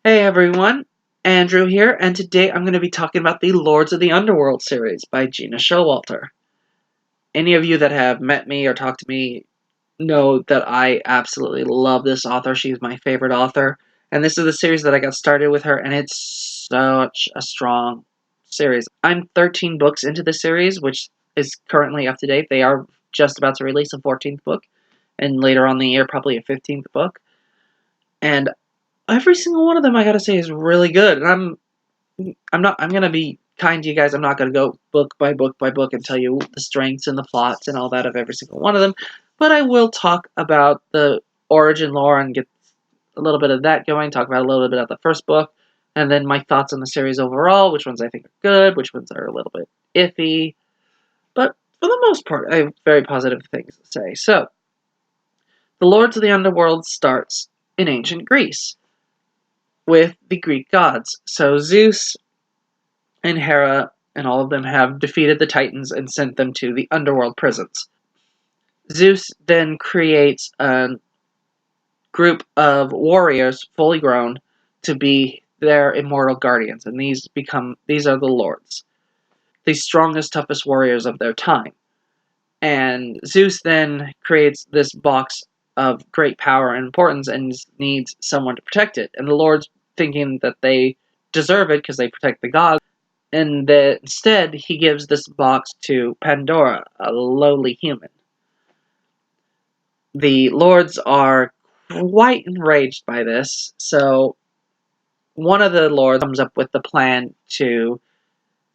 Hey everyone, Andrew here, and today I'm going to be talking about the Lords of the Underworld series by Gena Showalter. Any of you that have met me or talked to me know that I absolutely love this author. She's my favorite author, and this is the series that I got started with her, and it's such a strong series. I'm 13 books into the series, which is currently up to date. They are just about to release a 14th book, and later on in the year, probably a 15th book. And every single one of them, I gotta say, is really good. And I'm gonna be kind to you guys. I'm not gonna go book by book by book and tell you the strengths and the plots and all that of every single one of them. But I will talk about the origin lore and get a little bit of that going. Talk about a little bit of the first book, and then my thoughts on the series overall. Which ones I think are good, which ones are a little bit iffy. But for the most part, I have very positive things to say. So, the Lords of the Underworld starts in ancient Greece with the Greek gods. So Zeus and Hera and all of them have defeated the Titans and sent them to the underworld prisons. Zeus then creates a group of warriors, fully grown, to be their immortal guardians, and these are the lords, the strongest, toughest warriors of their time. And Zeus then creates this box of great power and importance and needs someone to protect it. And the lords, thinking that they deserve it because they protect the gods, and that instead he gives this box to Pandora, a lowly human. The lords are quite enraged by this, so one of the lords comes up with the plan to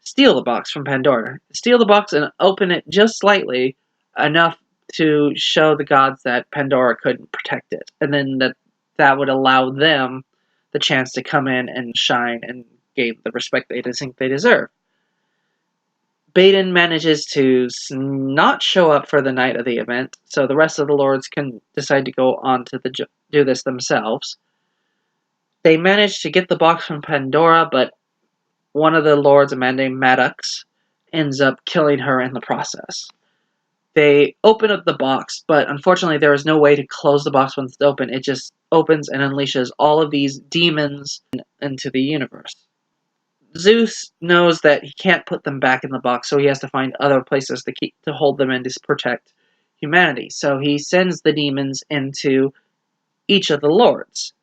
steal the box from Pandora. Steal the box and open it just slightly, enough to show the gods that Pandora couldn't protect it, and then that would allow them the chance to come in and shine and gain the respect they think they deserve. Baden manages to not show up for the night of the event, so the rest of the lords can decide to go on to do this themselves. They manage to get the box from Pandora, but one of the lords, a man named Maddox, ends up killing her in the process. They open up the box, but unfortunately there is no way to close the box once it's open. It just opens and unleashes all of these demons into the universe. Zeus knows that he can't put them back in the box, so he has to find other places to hold them and to protect humanity. So he sends the demons into each of the lords.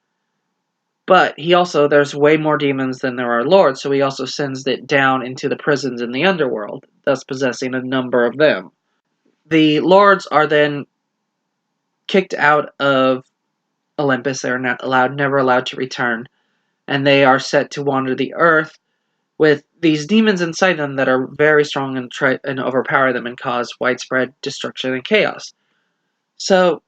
But there's way more demons than there are lords, so he also sends it down into the prisons in the underworld, thus possessing a number of them. The lords are then kicked out of Olympus. They're never allowed to return, and they are set to wander the earth with these demons inside them that are very strong and try and overpower them and cause widespread destruction and chaos. So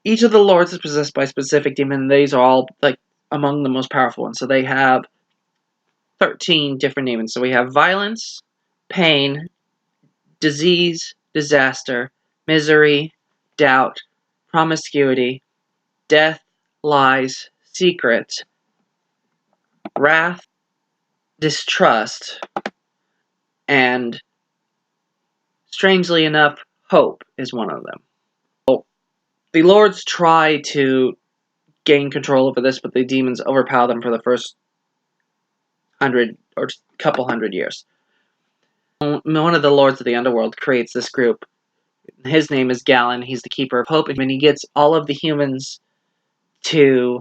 each of the lords is possessed by a specific demon. These are all like among the most powerful ones. So they have 13 different demons. So we have violence, pain, disease, disaster, misery, doubt, promiscuity, death, lies, secret, wrath, distrust, and strangely enough, hope is one of them. So, the lords try to gain control over this, but the demons overpower them for the first 100 or couple hundred years. One of the lords of the underworld creates this group. His name is Galen. He's the keeper of hope, and he gets all of the humans to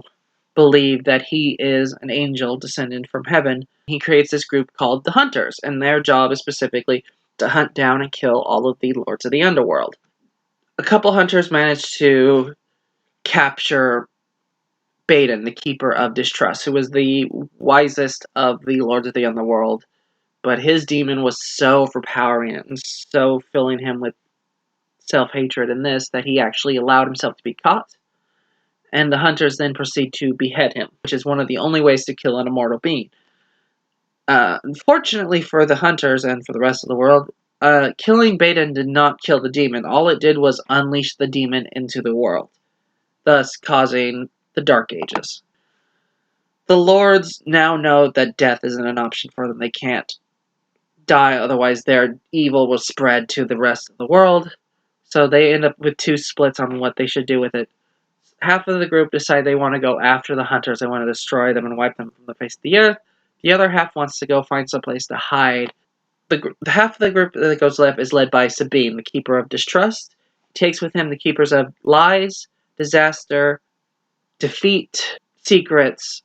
believe that he is an angel descended from heaven. He creates this group called the Hunters, and their job is specifically to hunt down and kill all of the lords of the underworld. A couple hunters managed to capture Baden, the keeper of distrust, who was the wisest of the lords of the underworld, but his demon was so overpowering and so filling him with self-hatred in this that he actually allowed himself to be caught. And the hunters then proceed to behead him, which is one of the only ways to kill an immortal being. Unfortunately for the hunters and for the rest of the world, killing Baden did not kill the demon. All it did was unleash the demon into the world, thus causing the Dark Ages. The lords now know that death isn't an option for them. They can't die, otherwise their evil will spread to the rest of the world. So they end up with two splits on what they should do with it. half of the group decide they want to go after the hunters. They want to destroy them and wipe them from the face of the earth. The other half wants to go find some place to hide. The half of the group that goes left is led by Sabine, the Keeper of Distrust. He takes with him the Keepers of Lies, Disaster, Defeat, Secrets,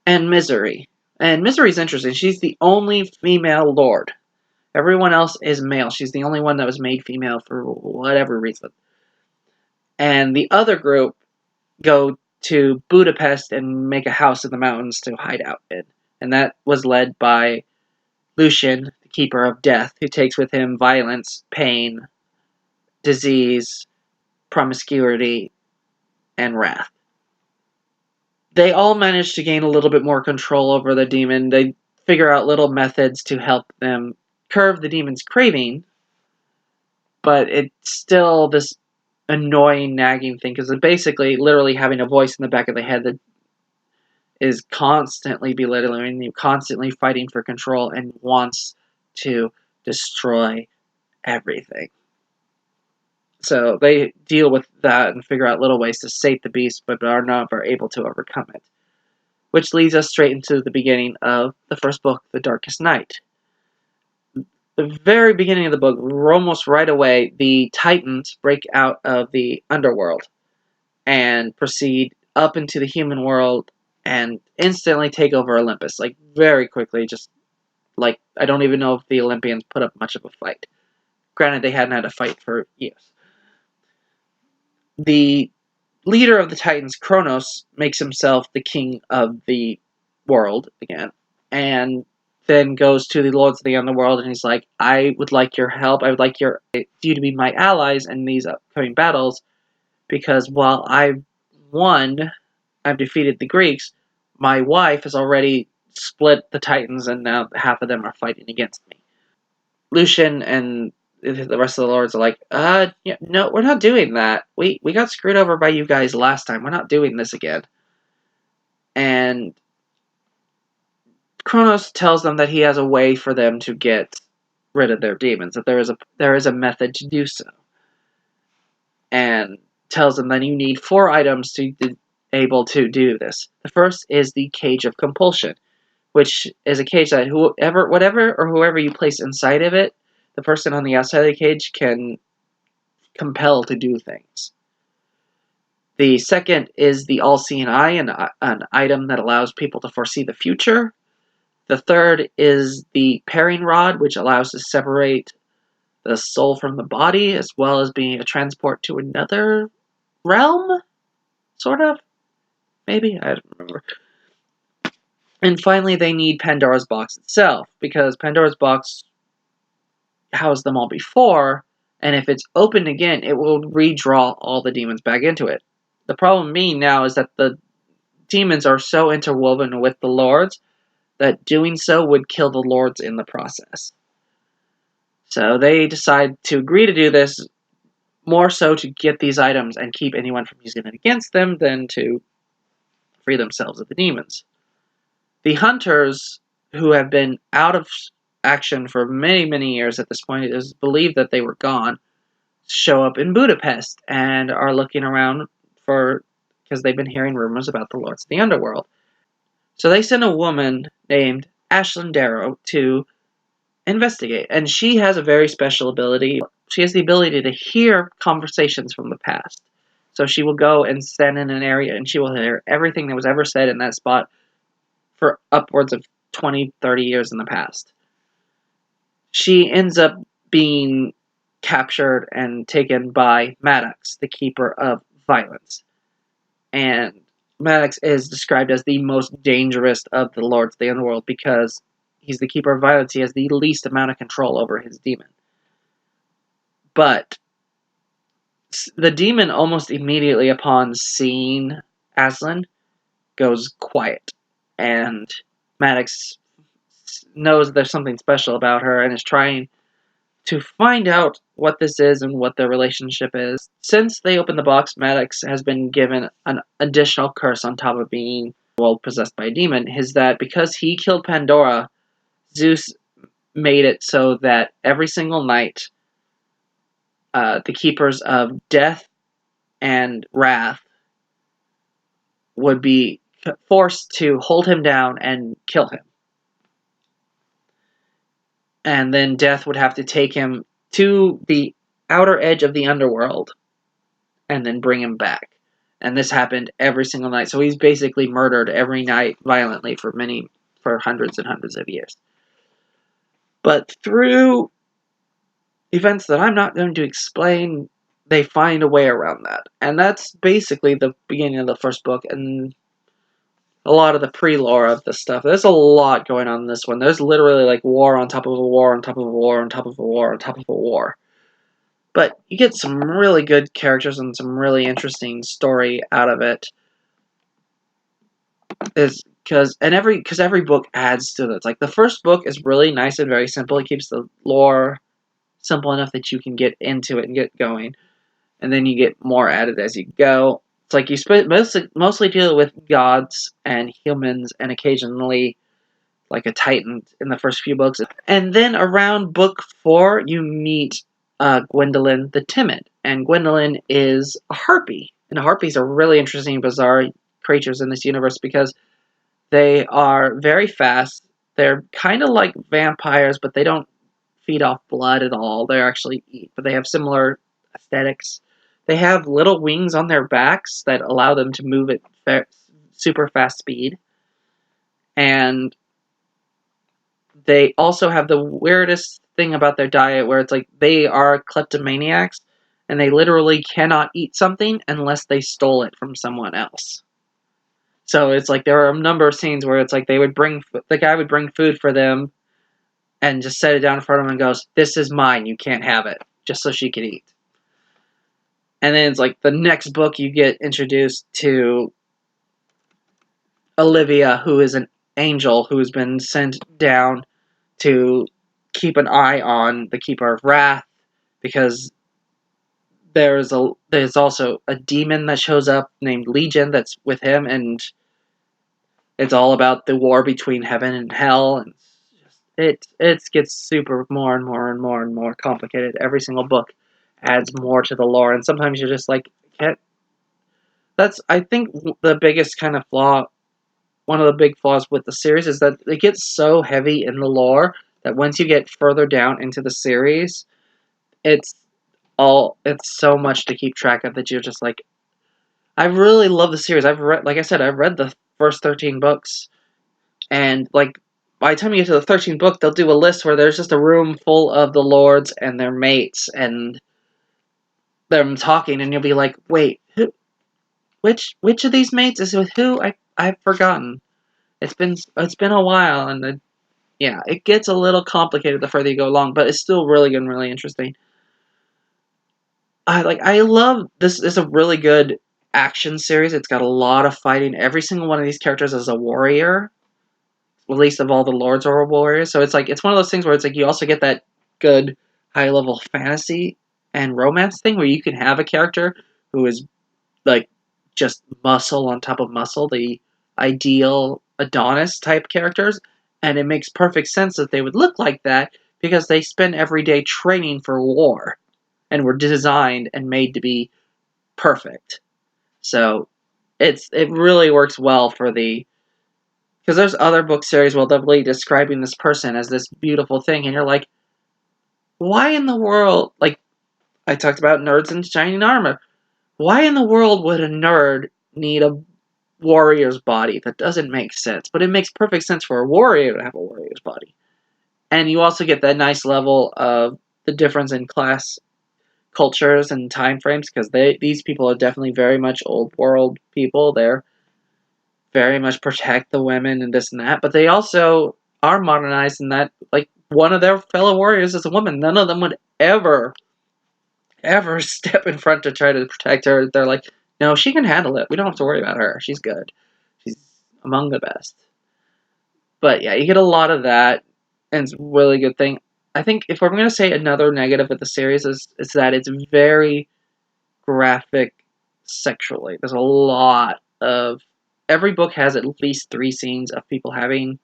and Misery. And Misery's interesting. She's the only female lord. Everyone else is male. She's the only one that was made female for whatever reason. And the other group go to Budapest and make a house in the mountains to hide out in. And that was led by Lucian, the Keeper of Death, who takes with him violence, pain, disease, promiscuity, and wrath. They all manage to gain a little bit more control over the demon. They figure out little methods to help them curb the demon's craving, but it's still this annoying, nagging thing, because it's basically literally having a voice in the back of the head that is constantly belittling you, constantly fighting for control, and wants to destroy everything. So they deal with that and figure out little ways to sate the beast, but are never able to overcome it. Which leads us straight into the beginning of the first book, The Darkest Night. The very beginning of the book, almost right away, the Titans break out of the underworld and proceed up into the human world and instantly take over Olympus. Like, very quickly, just like, I don't even know if the Olympians put up much of a fight. Granted, they hadn't had a fight for years. The leader of the Titans, Kronos, makes himself the king of the world again, and then goes to the Lords of the Underworld, and he's like, I would like your help. I would like you to be my allies in these upcoming battles, because while I've won, I've defeated the Greeks, my wife has already split the Titans, and now half of them are fighting against me. Lucian and the rest of the lords are like, yeah, no, we're not doing that. We got screwed over by you guys last time. We're not doing this again. And Kronos tells them that he has a way for them to get rid of their demons, that there is a method to do so. And tells them that you need 4 items to be able to do this. The first is the Cage of Compulsion, which is a cage that whoever you place inside of it, the person on the outside of the cage can compel to do things. The second is the All-Seeing Eye, an item that allows people to foresee the future. The third is the Pairing Rod, which allows to separate the soul from the body, as well as being a transport to another realm? Sort of? Maybe? I don't remember. And finally, they need Pandora's box itself, because Pandora's box housed them all before, and if it's opened again, it will redraw all the demons back into it. The problem being now is that the demons are so interwoven with the lords that doing so would kill the lords in the process. So they decide to agree to do this, more so to get these items and keep anyone from using it against them than to free themselves of the demons. The hunters, who have been out of action for many, many years at this point, it is believed that they were gone, show up in Budapest and are looking around because they've been hearing rumors about the Lords of the Underworld. So they send a woman named Ashlyn Darrow to investigate, and she has a very special ability. She has the ability to hear conversations from the past. So she will go and stand in an area, and she will hear everything that was ever said in that spot for upwards of 20, 30 years in the past. She ends up being captured and taken by Maddox, the Keeper of Violence. And Maddox is described as the most dangerous of the Lords of the Underworld because he's the Keeper of Violence. He has the least amount of control over his demon. But the demon, almost immediately upon seeing Aslan, goes quiet. And Maddox knows there's something special about her and is trying to find out what this is and what their relationship is. Since they opened the box, Maddox has been given an additional curse on top of being possessed by a demon, is that because he killed Pandora, Zeus made it so that every single night, the Keepers of Death, and Wrath would be forced to hold him down and kill him. And then Death would have to take him to the outer edge of the underworld and then bring him back. And this happened every single night. So he's basically murdered every night violently for hundreds and hundreds of years. But through events that I'm not going to explain, they find a way around that. And that's basically the beginning of the first book and a lot of the pre-lore of this stuff. There's a lot going on in this one. There's literally like war on top of a war on top of a war on top of a war on top of a war. But you get some really good characters and some really interesting story out of it. Because every book adds to this. Like the first book is really nice and very simple. It keeps the lore simple enough that you can get into it and get going, and then you get more added as you go. It's like you mostly deal with gods and humans, and occasionally like a titan in the first few books. And then around book 4, you meet Gwendolyn the Timid, and Gwendolyn is a harpy, and harpies are really interesting, bizarre creatures in this universe because they are very fast. They're kind of like vampires, but they don't feed off blood at all. They actually eat, but they have similar aesthetics. They have little wings on their backs that allow them to move at super fast speed. And they also have the weirdest thing about their diet where it's like they are kleptomaniacs and they literally cannot eat something unless they stole it from someone else. So it's like there are a number of scenes where it's like the guy would bring food for them and just set it down in front of him and goes, "This is mine, you can't have it," just so she could eat. And then it's like the next book you get introduced to Olivia, who is an angel who has been sent down to keep an eye on the Keeper of Wrath, because there's also a demon that shows up named Legion that's with him, and it's all about the war between heaven and hell, and it gets super more and more and more and more complicated. Every single book adds more to the lore, and sometimes you're just like, that's, I think, the biggest kind of flaw. One of the big flaws with the series is that it gets so heavy in the lore that once you get further down into the series, it's so much to keep track of that you're just like, I really love the series. I've read the first 13 books, and like by the time you get to the 13th book, they'll do a list where there's just a room full of the lords and their mates and them talking, and you'll be like, wait, which of these mates is with who? I've forgotten. It's been a while, and yeah, it gets a little complicated the further you go along, but it's still really good and really interesting. I love this. It's a really good action series. It's got a lot of fighting. Every single one of these characters is a warrior, at least of all the lords are warriors. So it's one of those things where it's like you also get that good high level fantasy and romance thing where you can have a character who is like just muscle on top of muscle, the ideal Adonis type characters, and it makes perfect sense that they would look like that because they spend every day training for war and were designed and made to be perfect. So it really works well for because there's other book series where they'll be describing this person as this beautiful thing, and you're like, why in the world, like I talked about nerds in shining armor, why in the world would a nerd need a warrior's body? That doesn't make sense, but it makes perfect sense for a warrior to have a warrior's body. And you also get that nice level of the difference in class cultures and time frames, because these people are definitely very much old world people. They're very much protect the women and this and that, but they also are modernized in that, like, one of their fellow warriors is a woman. None of them would ever step in front to try to protect her. They're like, no, she can handle it. We don't have to worry about her. She's good. She's among the best. But yeah, you get a lot of that, and it's a really good thing. I think if we're going to say another negative of the series is that it's very graphic sexually. There's a lot of... Every book has at least 3 scenes of people having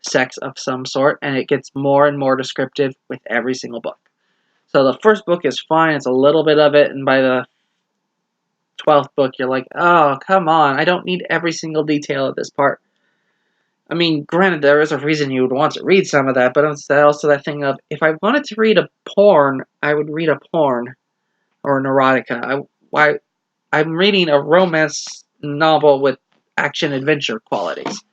sex of some sort, and it gets more and more descriptive with every single book. So the first book is fine, it's a little bit of it, and by the 12th book, you're like, oh, come on, I don't need every single detail of this part. I mean, granted, there is a reason you would want to read some of that, but it's also that thing of, if I wanted to read a porn, I would read a porn or an erotica. I'm reading a romance novel with action-adventure qualities.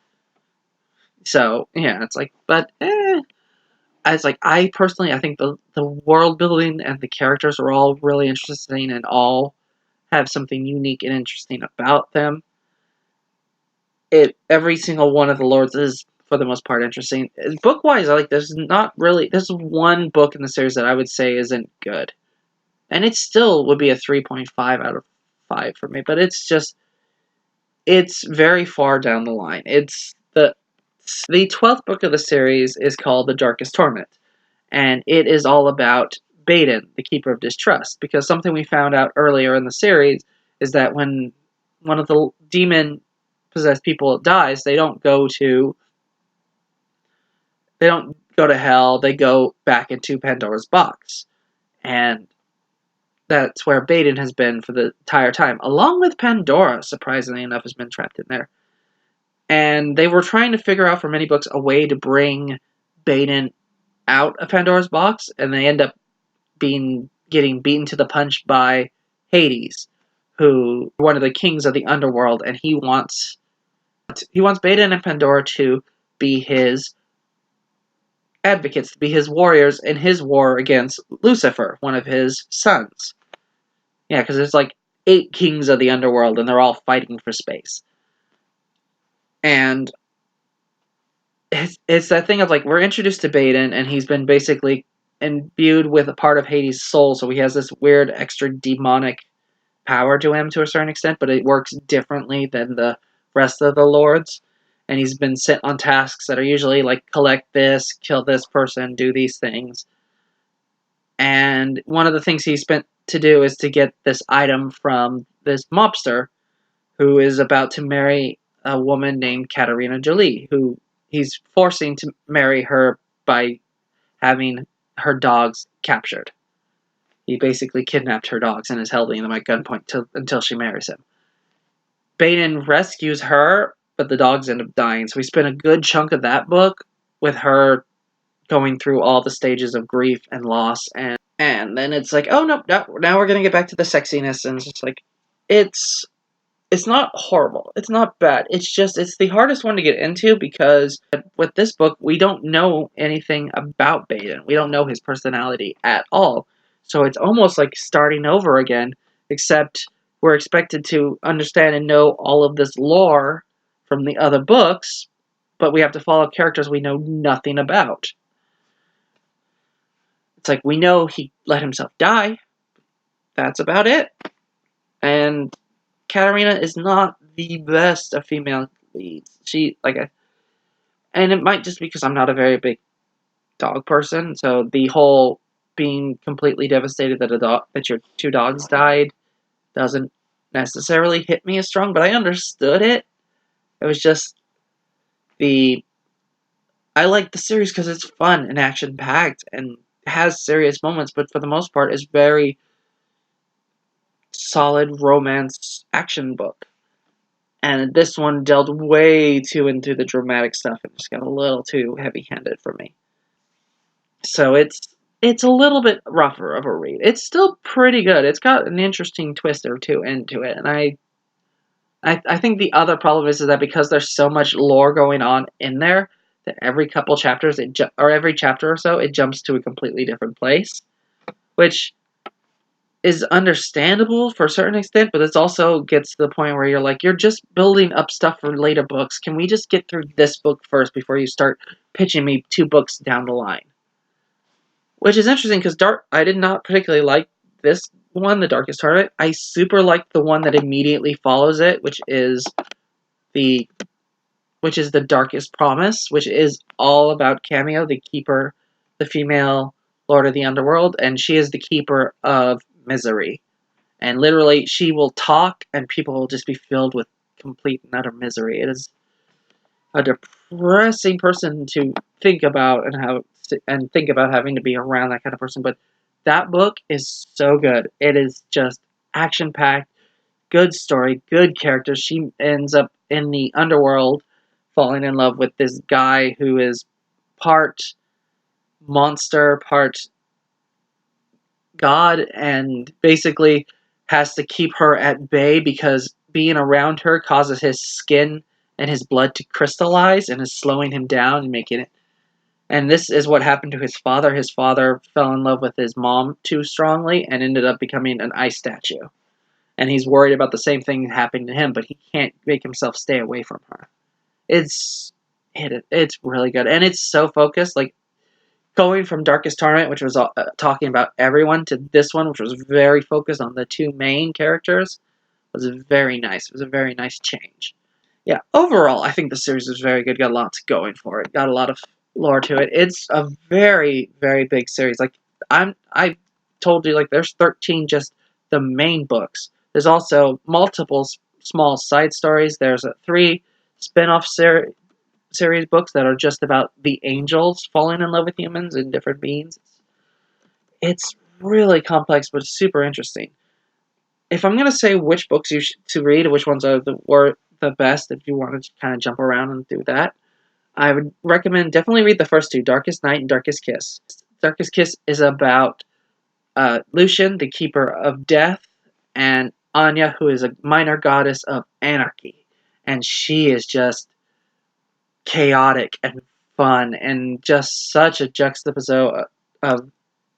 So, yeah, it's like, but, it's like, I think the world building and the characters are all really interesting and all have something unique and interesting about them. Every single one of the Lords is, for the most part, interesting. Book-wise, there's one book in the series that I would say isn't good. And it still would be a 3.5 out of 5 for me, but it's very far down the line. It's the 12th book of the series is called The Darkest Torment, and it is all about Baden, the Keeper of Distrust, because something we found out earlier in the series is that when one of the demon-possessed people dies, they don't go to hell, they go back into Pandora's box. And that's where Baden has been for the entire time, along with Pandora, surprisingly enough, has been trapped in there. And they were trying to figure out for many books a way to bring Baden out of Pandora's box, and they end up getting beaten to the punch by Hades, who one of the kings of the underworld, and he wants Baden and Pandora to be his advocates, to be his warriors in his war against Lucifer, one of his sons. Yeah, because there's like 8 kings of the underworld, and they're all fighting for space. And it's that thing of, like, we're introduced to Baden, and he's been basically imbued with a part of Hades' soul, so he has this weird extra demonic power to him to a certain extent, but it works differently than the rest of the lords. And he's been sent on tasks that are usually like, collect this, kill this person, do these things. And one of the things he's spent to do is to get this item from this mobster who is about to marry a woman named Katarina Jolie, who he's forcing to marry her by having her dogs captured. He basically kidnapped her dogs and is holding them at gunpoint until she marries him. Baden rescues her, but the dogs end up dying. So we spent a good chunk of that book with her going through all the stages of grief and loss, and then it's like, oh no, now we're gonna get back to the sexiness, and it's just like, it's not horrible, it's not bad, it's the hardest one to get into, because with this book, we don't know anything about Baden. We don't know his personality at all. So it's almost like starting over again, except we're expected to understand and know all of this lore from the other books, but we have to follow characters we know nothing about. It's like, we know he let himself die. That's about it. And Katarina is not the best of female leads. And it might just be because I'm not a very big dog person, so the whole being completely devastated that your 2 dogs died doesn't necessarily hit me as strong, but I understood it. It was just I like the series because it's fun and action-packed and has serious moments, but for the most part is very solid romance action book. And this one delved way too into the dramatic stuff and just got a little too heavy-handed for me. So it's a little bit rougher of a read. It's still pretty good. It's got an interesting twist or two into it, and I think the other problem is that because there's so much lore going on in there, that every couple chapters, or every chapter or so, it jumps to a completely different place, which is understandable for a certain extent, but it also gets to the point where you're like, you're just building up stuff for later books. Can we just get through this book first before you start pitching me 2 books down the line? Which is interesting, because I did not particularly like this one, The Darkest Torment. I super liked the one that immediately follows it, which is the Darkest Promise, which is all about Cameo, the keeper, the female Lord of the Underworld, and she is the keeper of misery. And literally, she will talk, and people will just be filled with complete and utter misery. It is a depressing person to think about, and think about having to be around that kind of person. But that book is so good. It is just action-packed. good story, good characters. She ends up in the underworld falling in love with this guy who is part monster, part god, and basically has to keep her at bay because being around her causes his skin and his blood to crystallize and is slowing him down and making it. And this is what happened to his father. His father fell in love with his mom too strongly and ended up becoming an ice statue. And he's worried about the same thing happening to him, but he can't make himself stay away from her. It's really good, and it's so focused. Like going from Darkest Tournament, which was talking about everyone, to this one, which was very focused on the two main characters, was very nice. It was a very nice change. Yeah, overall, I think the series was very good. Got lots going for it. Got a lot of lore to it. It's a very, very big series. Like I told you, like there's 13 just the main books. There's also multiple small side stories. There's 3 spin-off series books that are just about the angels falling in love with humans and different beings. It's really complex, but super interesting. If I'm going to say which books you should to read, which ones are the best, if you want to kind of jump around and do that, I would recommend definitely read the first 2, Darkest Night and Darkest Kiss. Darkest Kiss is about Lucian, the Keeper of Death, and Anya, who is a minor goddess of anarchy. And she is just chaotic and fun, and just such a juxtaposition of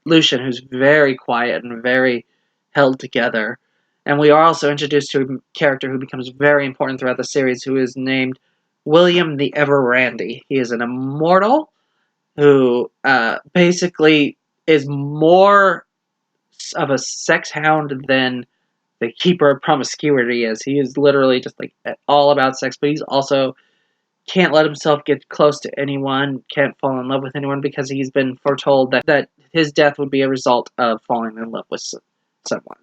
Lucian, who's very quiet and very held together. And we are also introduced to a character who becomes very important throughout the series, who is named William the Ever Randy. He is an immortal who basically is more of a sex hound than the Keeper of Promiscuity is. He is literally just like all about sex, but he's also can't let himself get close to anyone, can't fall in love with anyone because he's been foretold that his death would be a result of falling in love with someone.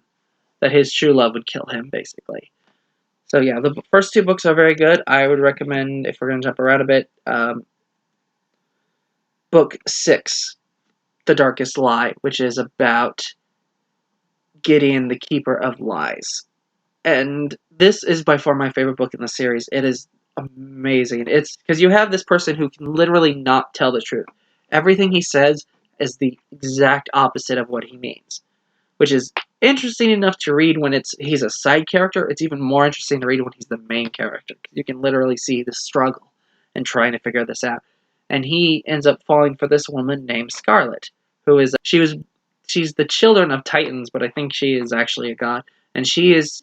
That his true love would kill him, basically. So yeah, the first 2 books are very good. I would recommend, if we're going to jump around a bit, book 6, The Darkest Lie, which is about Gideon, the Keeper of Lies. And this is by far my favorite book in the series. It is amazing. It's because you have this person who can literally not tell the truth. Everything he says is the exact opposite of what he means, which is interesting enough to read when he's a side character. It's even more interesting to read when he's the main character. You can literally see the struggle and trying to figure this out. And he ends up falling for this woman named Scarlet, who is she's the children of Titans, but I think she is actually a god, and she is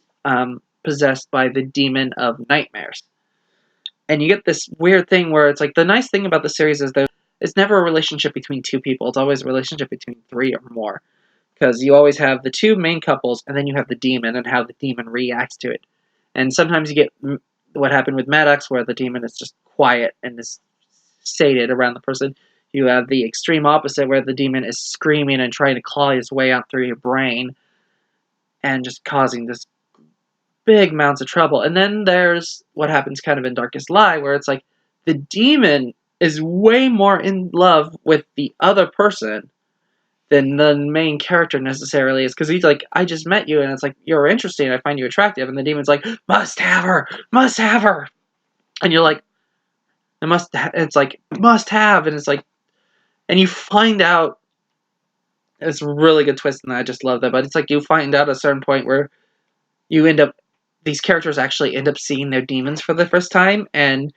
possessed by the demon of nightmares. And you get this weird thing where it's like, the nice thing about the series is that it's never a relationship between 2 people. It's always a relationship between 3 or more. Because you always have the 2 main couples, and then you have the demon and how the demon reacts to it. And sometimes you get what happened with Maddox, where the demon is just quiet and is sated around the person. You have the extreme opposite, where the demon is screaming and trying to claw his way out through your brain and just causing this big amounts of trouble. And then there's what happens kind of in Darkest Lie, where it's like the demon is way more in love with the other person than the main character necessarily is, because he's like, I just met you, and it's like, you're interesting, I find you attractive, and the demon's like, must have her, and you're like, it's like, must have, and it's like, and you find out, it's a really good twist, and I just love that, but it's like, you find out at a certain point where these characters actually end up seeing their demons for the first time, and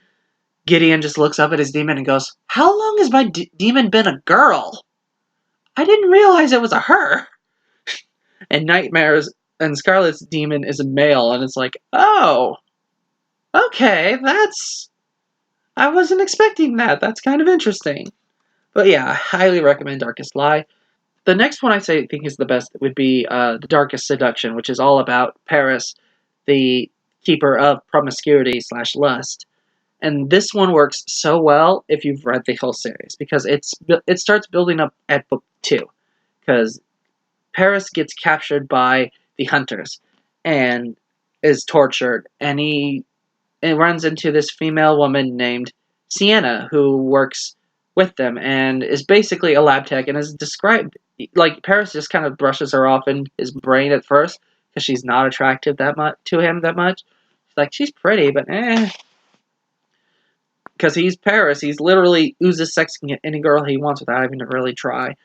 Gideon just looks up at his demon and goes, how long has my demon been a girl? I didn't realize it was a her. And Nightmares and Scarlet's demon is a male, and it's like, oh, okay, I wasn't expecting that. That's kind of interesting. But yeah, I highly recommend Darkest Lie. The next one I think is the best would be The Darkest Seduction, which is all about Paris, the keeper of promiscuity / lust. And this one works so well if you've read the whole series, because it starts building up at book 2, because Paris gets captured by the hunters and is tortured, and he runs into this female woman named Sienna, who works with them and is basically a lab tech, and is described like, Paris just kind of brushes her off in his brain at first because she's not attractive that much to him that much. She's like, she's pretty, but because he's Paris, he's literally oozes sex can get any girl he wants without having to really try.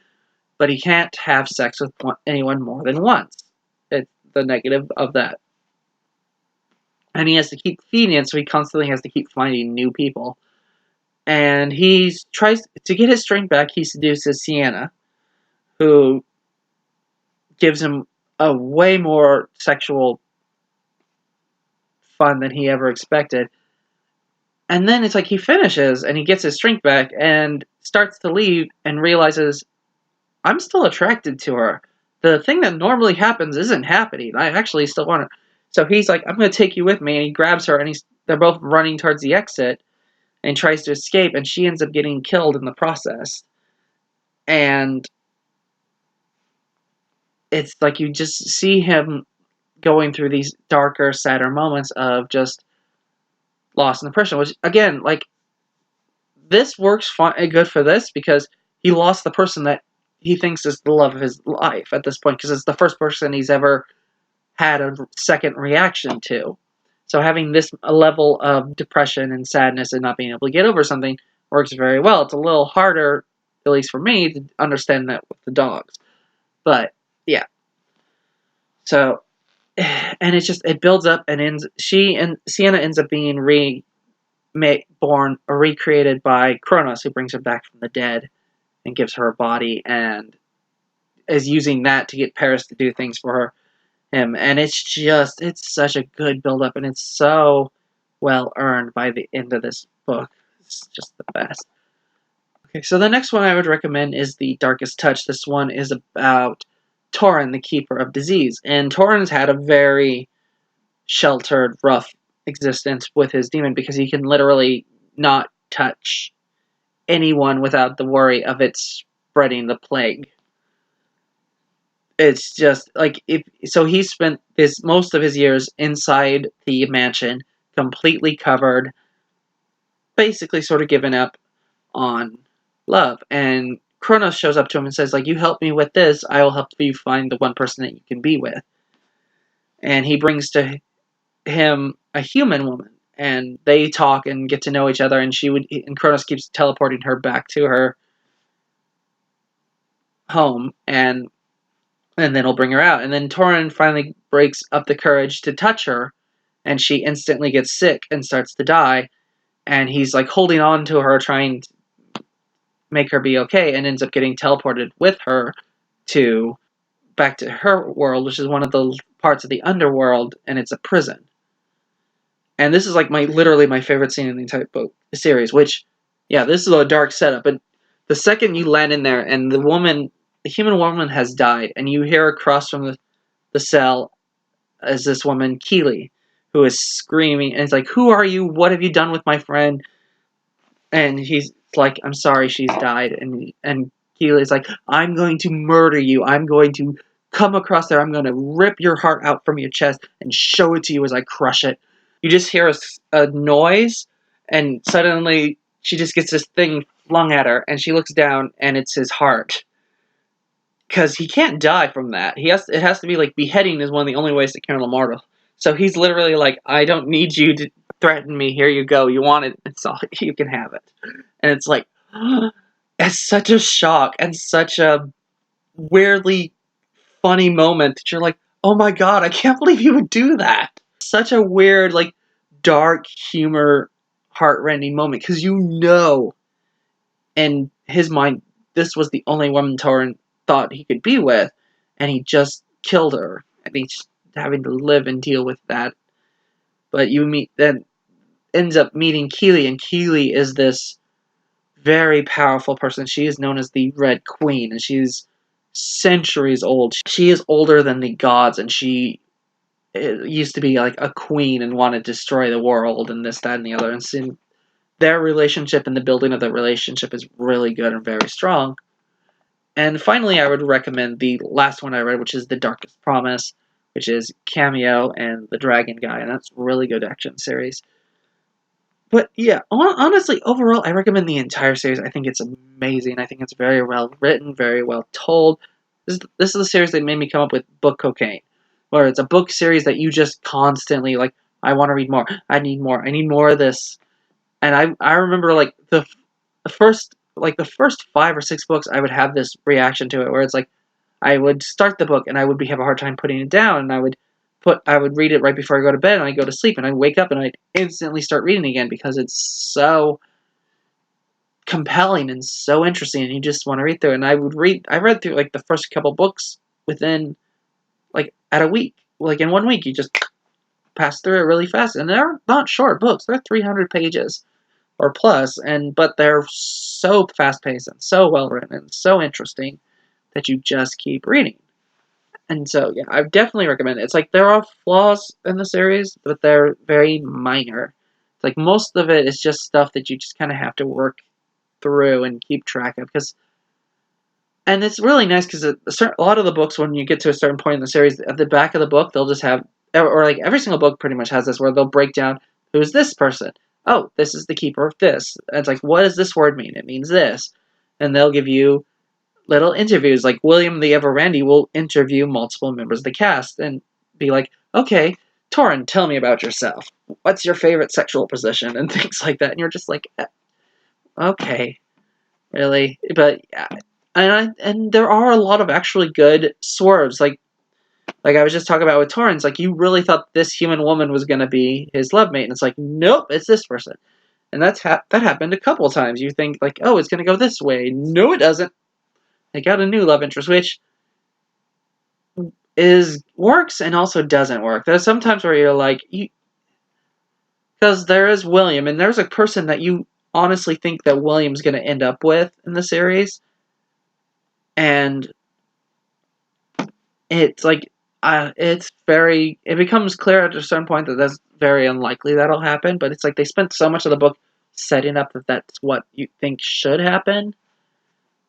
But he can't have sex with anyone more than once. It's the negative of that. And he has to keep feeding it, so he constantly has to keep finding new people. And he tries to get his strength back. He seduces Sienna, who gives him a way more sexual fun than he ever expected. And then it's like he finishes and he gets his strength back and starts to leave and realizes, I'm still attracted to her. The thing that normally happens isn't happening. I actually still want her. So he's like, I'm going to take you with me. And he grabs her and they're both running towards the exit and tries to escape. And she ends up getting killed in the process. And it's like you just see him going through these darker, sadder moments of just loss and depression. Which, again, like, this works good for this because he lost the person that he thinks is the love of his life at this point, because it's the first person he's ever had a second reaction to. So having this level of depression and sadness and not being able to get over something works very well. It's a little harder, at least for me, to understand that with the dogs. But, yeah. So, and it builds up and Sienna ends up being recreated by Kronos, who brings her back from the dead and gives her a body and is using that to get Paris to do things for him. And it's such a good build-up, and it's so well earned by the end of this book. It's just the best. Okay, so the next one I would recommend is The Darkest Touch. This one is about Torin, the Keeper of Disease. And Torin's had a very sheltered, rough existence with his demon because he can literally not touch anyone without the worry of it spreading the plague. It's just like so he spent most of his years inside the mansion, completely covered, basically sort of given up on love. And Kronos shows up to him and says, like, you help me with this, I will help you find the one person that you can be with. And he brings to him a human woman, and they talk and get to know each other, and Kronos keeps teleporting her back to her home, and then he'll bring her out. And then Torin finally breaks up the courage to touch her, and she instantly gets sick and starts to die, and he's like holding on to her, trying to make her be okay, and ends up getting teleported with her back to her world, which is one of the parts of the underworld, and it's a prison. And this is like literally my favorite scene in the entire book series, which, yeah, this is a dark setup, but the second you land in there and the human woman has died, and you hear across from the cell as this woman, Keely, who is screaming, and it's like, who are you? What have you done with my friend? And he's like, I'm sorry, she's died. And Keely's like, I'm going to murder you. I'm going to come across there. I'm going to rip your heart out from your chest and show it to you as I crush it. You just hear a noise, and suddenly she just gets this thing flung at her, and she looks down, and it's his heart. Because he can't die from that. It has to be like beheading is one of the only ways to kill a mortal. So he's literally like, I don't need you to threaten me. Here you go. You want it. It's all, you can have it. And it's like, it's such a shock and such a weirdly funny moment that you're like, oh my god, I can't believe you would do that. Such a weird, like, dark humor, heart-rending moment, because in his mind, this was the only woman Torin thought he could be with, and he just killed her, and he's having to live and deal with that. But then ends up meeting Keely, and Keely is this very powerful person. She is known as the Red Queen, and she's centuries old. She is older than the gods, and she used to be like a queen and wanted to destroy the world and this, that, and the other. And their relationship and the building of the relationship is really good and very strong. And finally, I would recommend the last one I read, which is The Darkest Promise, which is Cameo and the Dragon Guy, and that's a really good action series. But yeah, honestly, overall, I recommend the entire series. I think it's amazing. I think it's very well written, very well told. This is the series that made me come up with book cocaine, where it's a book series that you just constantly like, I want to read more. I need more. I need more of this. And I remember like the first 5 or 6 books, I would have this reaction to it where it's like I would start the book and I would have a hard time putting it down, and I would read it right before I go to bed, and I'd go to sleep, and I'd wake up and I'd instantly start reading again because it's so compelling and so interesting, and you just want to read through it. And I read through like the first couple books within like at a week. Like in 1 week, you just pass through it really fast, and they're not short books. They're 300 pages or plus, but they're so fast paced and so well written and so interesting that you just keep reading. And so, yeah, I definitely recommend it. It's like there are flaws in the series, but they're very minor. It's like most of it is just stuff that you just kind of have to work through and keep track of. And it's really nice because a lot of the books, when you get to a certain point in the series, at the back of the book, they'll just have, or like every single book pretty much has this, where they'll break down, who's this person? Oh, this is the keeper of this. And it's like, what does this word mean? It means this. And they'll give you little interviews, like William the Everrandy will interview multiple members of the cast and be like, okay, Torrin, tell me about yourself. What's your favorite sexual position? And things like that. And you're just like, okay, really? But yeah. And there are a lot of actually good swerves. Like I was just talking about with Torrens, like you really thought this human woman was going to be his love mate. And it's like, nope, it's this person. And that happened a couple of times. You think like, oh, it's going to go this way. No, it doesn't. They got a new love interest, which works and also doesn't work. There's sometimes where you're like, because there is William, and there's a person that you honestly think that William's going to end up with in the series, and it's like, it becomes clear at a certain point that that's very unlikely that'll happen, but it's like they spent so much of the book setting up that that's what you think should happen.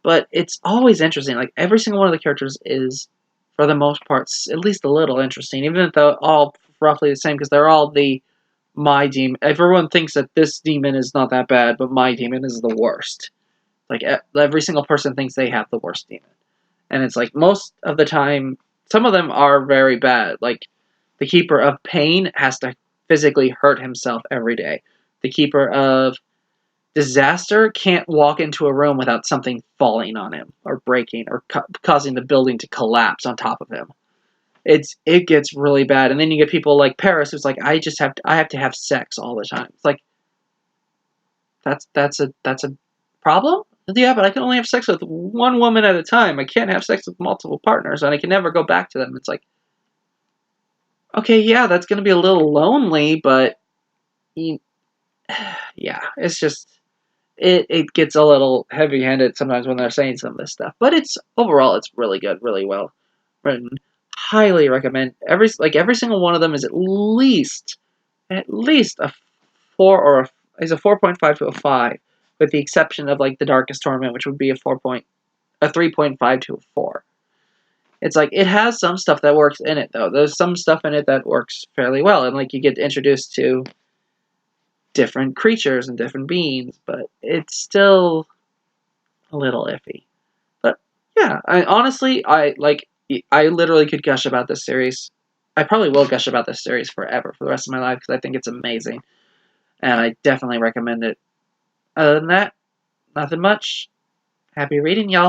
But it's always interesting. Like, every single one of the characters is, for the most part, at least a little interesting, even if they're all roughly the same, because they're all my demon. Everyone thinks that this demon is not that bad, but my demon is the worst. Like, every single person thinks they have the worst demon. And it's like, most of the time, some of them are very bad. Like, the Keeper of Pain has to physically hurt himself every day. The Keeper of Disaster can't walk into a room without something falling on him or breaking or causing the building to collapse on top of him. It gets really bad. And then you get people like Paris, who's like, I have to have sex all the time. It's like, that's a problem? Yeah, but I can only have sex with one woman at a time. I can't have sex with multiple partners, and I can never go back to them. It's like, okay, yeah, that's going to be a little lonely, but yeah, it's just, it gets a little heavy-handed sometimes when they're saying some of this stuff. But overall, it's really good, really well written. Highly recommend. Every single one of them is at least a 4 or is a 4.5 to a 5, with the exception of like the Darkest Torment, which would be a 3.5 to a 4. It's like, it has some stuff that works in it, though. There's some stuff in it that works fairly well, and like you get introduced to different creatures and different beings, but it's still a little iffy. But yeah, I literally could gush about this series. I probably will gush about this series forever for the rest of my life because I think it's amazing, and I definitely recommend it. Other than that, nothing much. Happy reading, y'all.